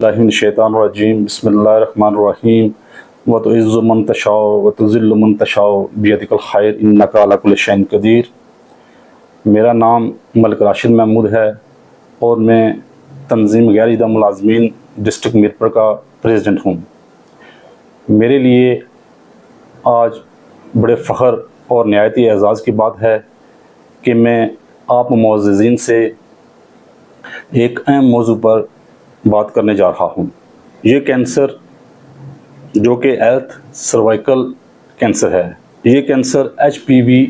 اللہ من الشیطان الرجیم بسم اللہ الرحمن الرحیم وتعز من تشاء وتذل من تشاء بیدک الخیر انک علی کل شیء قدیر۔ میرا نام ملک راشد محمود ہے اور میں تنظیم غیر ادارہ ملازمین ڈسٹرکٹ میرپور کا پریزیڈنٹ ہوں۔ میرے لیے آج بڑے فخر اور نہایت اعزاز کی بات ہے کہ میں آپ معززین سے ایک اہم موضوع پر بات کرنے جا رہا ہوں۔ یہ کینسر جو کہ ہیلتھ سروائیکل کینسر ہے، یہ کینسر ایچ پی وی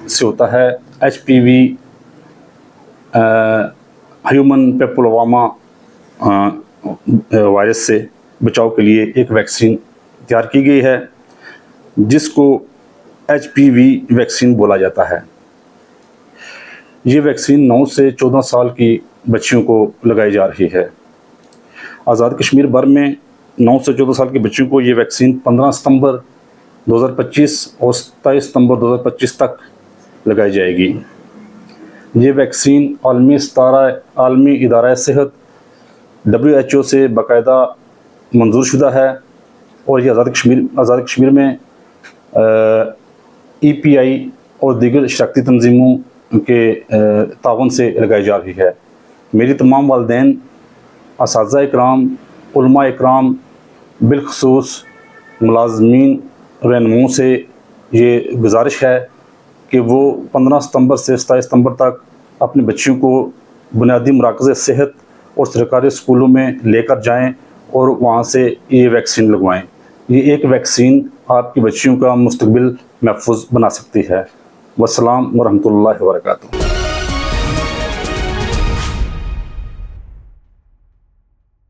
سے ہوتا ہے۔ H P V human papilloma virus سے بچاؤ کے لیے ایک ویکسین تیار کی گئی ہے جس کو ایچ پی وی ویکسین بولا جاتا ہے۔ یہ ویکسین 9 سے 14 سال کی بچیوں کو لگائی جا رہی ہے۔ آزاد کشمیر بھر میں 9 سے 14 سال کے بچوں کو یہ ویکسین 15 ستمبر 2025 اور 27 ستمبر 2025 تک لگائی جائے گی۔ یہ ویکسین عالمی ادارہ صحت WHO سے باقاعدہ منظور شدہ ہے اور یہ آزاد کشمیر میں EPI اور دیگر اشتراکی تنظیموں کے تعاون سے لگائی جا رہی ہے۔ میری تمام والدین، اساتذہ اکرام، علماء اکرام، بالخصوص ملازمین رہنماؤں سے یہ گزارش ہے کہ وہ 15 ستمبر سے 27 ستمبر تک اپنے بچیوں کو بنیادی مراکز صحت اور سرکاری اسکولوں میں لے کر جائیں اور وہاں سے یہ ویکسین لگوائیں۔ یہ ایک ویکسین آپ کی بچیوں کا مستقبل محفوظ بنا سکتی ہے۔ والسلام ورحمۃ اللہ وبرکاتہ۔